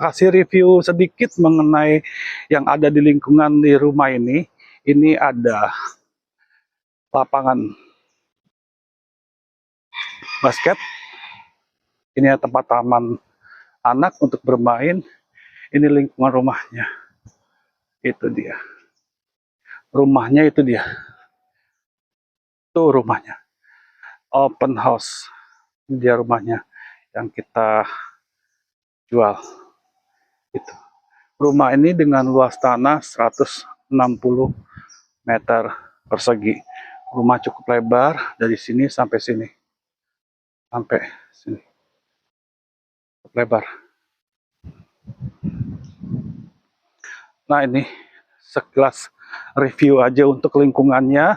kasih review sedikit mengenai yang ada di lingkungan di rumah ini. Ini ada lapangan basket, ini ada tempat taman anak untuk bermain. Ini lingkungan rumahnya, itu dia. Rumahnya itu dia. Tuh rumahnya. Open house. Ini dia rumahnya yang kita jual. Itu. Rumah ini dengan luas tanah 160 meter persegi. Rumah cukup lebar dari sini sampai sini. Sampai sini. Cukup lebar. Nah ini sekilas review aja untuk lingkungannya.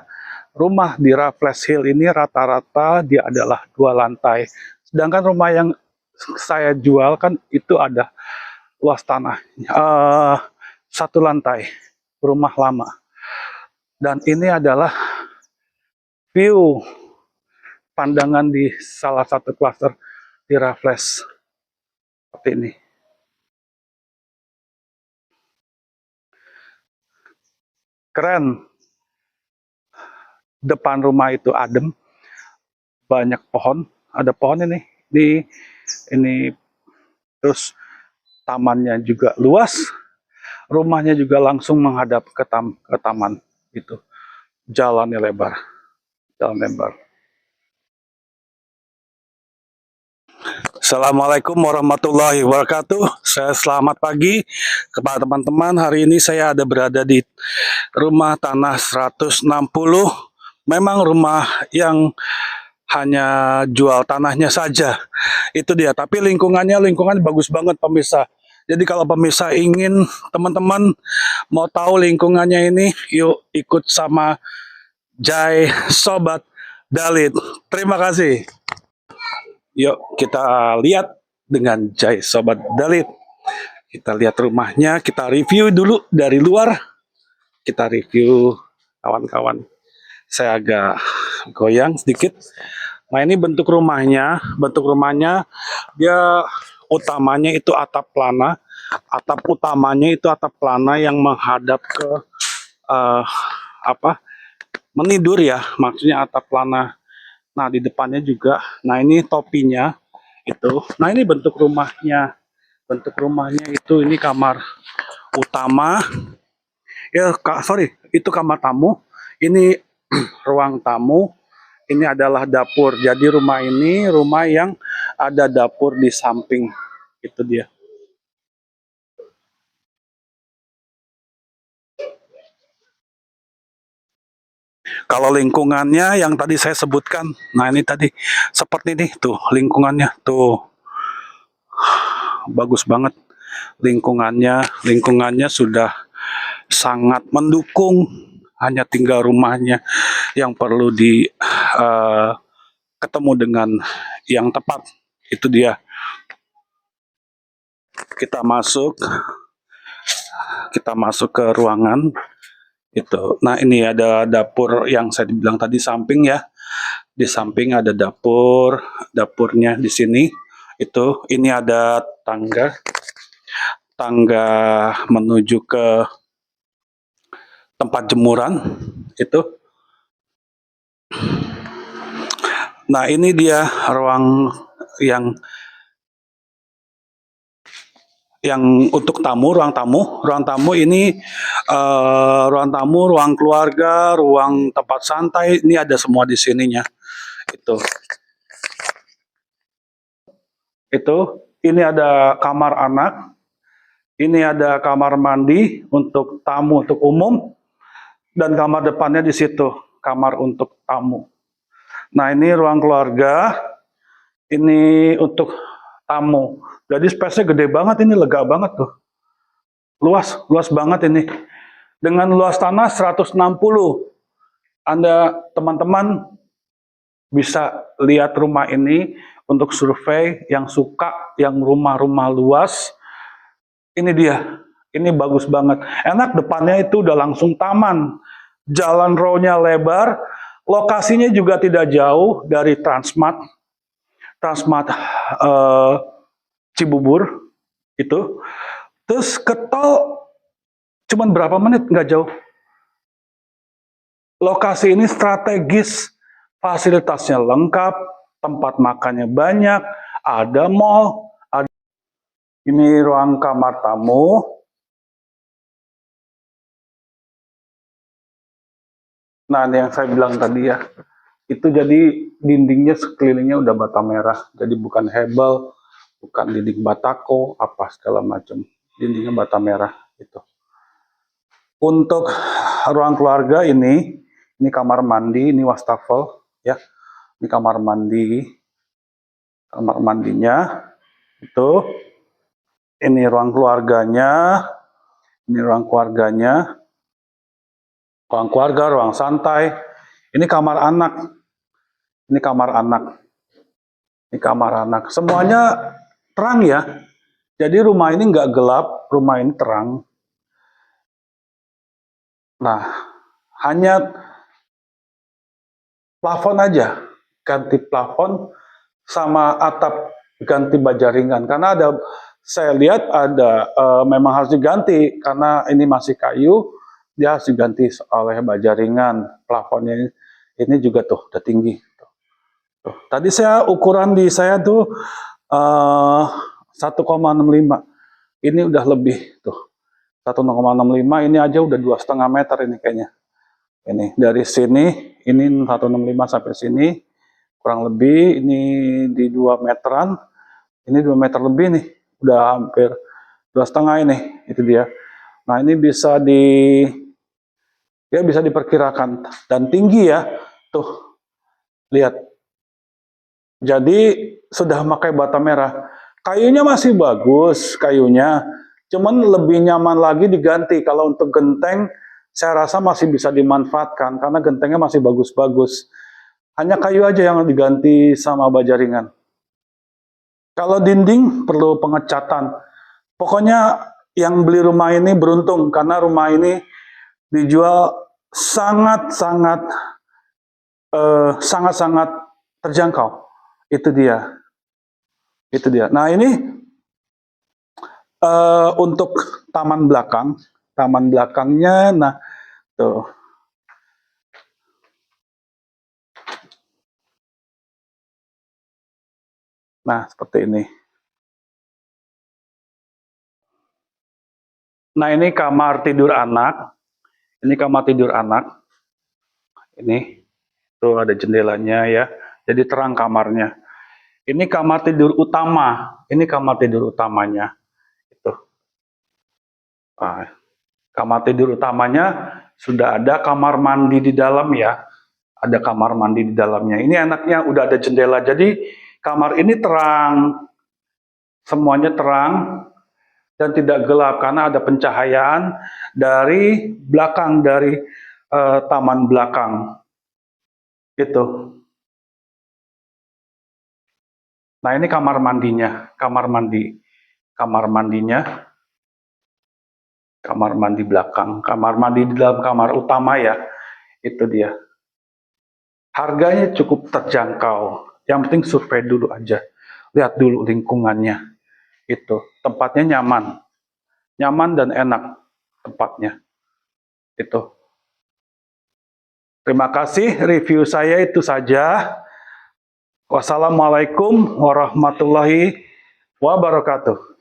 Rumah di Raffles Hill ini rata-rata dia adalah 2 lantai. Sedangkan rumah yang saya jual kan itu ada luas tanah 1 lantai, rumah lama. Dan ini adalah view pandangan di salah satu klaster di Raffles seperti ini. Keren. Depan rumah itu adem, banyak pohon, ada pohon ini terus tamannya juga luas, rumahnya juga langsung menghadap ke taman itu, jalannya lebar, jalan lebar. Assalamualaikum warahmatullahi wabarakatuh. Selamat pagi kepada teman-teman. Hari ini saya ada berada di rumah tanah 160. Memang rumah yang hanya jual tanahnya saja. Itu dia, tapi lingkungan bagus banget pemirsa. Jadi kalau pemirsa ingin, teman-teman mau tahu lingkungannya ini, yuk ikut sama Jai Sobat Dalit. Terima kasih. Yuk kita lihat dengan Jai Sobat Dalit. Kita lihat rumahnya, kita review dulu dari luar. Kita review kawan-kawan. Saya agak goyang sedikit. Nah ini bentuk rumahnya dia utamanya itu atap pelana. Atap utamanya itu atap pelana yang menghadap ke menidur ya, maksudnya atap pelana. Nah di depannya juga, nah ini topinya itu. Nah ini bentuk rumahnya itu, ini kamar utama. Ya itu kamar tamu. Ini ruang tamu. Ini adalah dapur. Jadi rumah ini rumah yang ada dapur di samping. Itu dia. Kalau lingkungannya yang tadi saya sebutkan, nah ini tadi seperti ini tuh lingkungannya tuh bagus banget lingkungannya sudah sangat mendukung. Hanya tinggal rumahnya yang perlu ketemu dengan yang tepat. Itu dia. Kita masuk ke ruangan itu. Nah ini ada dapur yang saya bilang tadi samping ya. Di samping ada dapurnya di sini. Itu ini ada tangga menuju ke tempat jemuran itu. Nah ini dia ruang yang untuk tamu, ruang tamu ini ruang keluarga, ruang tempat santai, ini ada semua di sininya. Ini ada kamar anak, ini ada kamar mandi untuk tamu, untuk umum, dan kamar depannya di situ, kamar untuk tamu. Nah ini ruang keluarga, ini untuk tamu. Jadi space-nya gede banget, ini lega banget tuh. Luas banget ini. Dengan luas tanah 160. Anda teman-teman bisa lihat rumah ini untuk survei yang suka yang rumah-rumah luas. Ini dia. Ini bagus banget. Enak, depannya itu udah langsung taman. Jalan row-nya lebar. Lokasinya juga tidak jauh dari Transmart Cibubur. itu. Terus ke tol cuman berapa menit, nggak jauh. Lokasi ini strategis, fasilitasnya lengkap, tempat makannya banyak, ada mall, ada. Ini ruang kamar tamu. Nah, ini yang saya bilang tadi ya, itu jadi dindingnya sekelilingnya udah bata merah, jadi bukan hebel, bukan dinding batako, apa segala macam. Dindingnya bata merah itu. Untuk ruang keluarga ini kamar mandi, ini wastafel ya. Ini kamar mandi. Kamar mandinya itu. Ini ruang keluarganya. Ini ruang keluarganya. Ruang keluarga, ruang santai. Ini kamar anak. Ini kamar anak. Ini kamar anak. Semuanya terang ya. Jadi rumah ini nggak gelap, rumah ini terang. Nah, hanya plafon aja, ganti plafon sama atap ganti baja ringan. Karena ada, saya lihat ada memang harus diganti karena ini masih kayu, dia harus diganti oleh baja ringan. Plafonnya ini juga tuh udah tinggi. Tuh. Tadi saya ukuran di saya tuh 1,65. Ini udah lebih tuh. 1,65 ini aja udah 2,5 meter ini kayaknya. Ini dari sini, ini 165 sampai sini, kurang lebih ini di 2 meteran, ini 2 meter lebih nih, udah hampir 2,5 ini, itu dia. Nah ini bisa bisa diperkirakan dan tinggi ya, tuh lihat. Jadi sudah pakai bata merah, kayunya masih bagus kayunya, cuman lebih nyaman lagi diganti. Kalau untuk genteng saya rasa masih bisa dimanfaatkan karena gentengnya masih bagus-bagus. Hanya kayu aja yang diganti sama baja ringan. Kalau dinding perlu pengecatan. Pokoknya yang beli rumah ini beruntung karena rumah ini dijual sangat-sangat sangat-sangat terjangkau. Itu dia. Itu dia. Nah, ini untuk taman belakang. Taman belakangnya, nah tuh. Nah, seperti ini. Nah, ini kamar tidur anak. Ini kamar tidur anak. Ini tuh ada jendelanya ya. Jadi terang kamarnya. Ini kamar tidur utama. Ini kamar tidur utamanya. Itu. Nah, kamar tidur utamanya sudah ada kamar mandi di dalam ya. Ada kamar mandi di dalamnya. Ini enaknya udah ada jendela. Jadi kamar ini terang. Semuanya terang dan tidak gelap karena ada pencahayaan dari belakang, dari taman belakang. Gitu. Nah, ini kamar mandinya, kamar mandinya, kamar mandi belakang, kamar mandi di dalam kamar utama ya, itu dia. Harganya cukup terjangkau, yang penting survei dulu aja, lihat dulu lingkungannya, itu tempatnya nyaman dan enak tempatnya, itu. Terima kasih, review saya itu saja. Wassalamualaikum warahmatullahi wabarakatuh.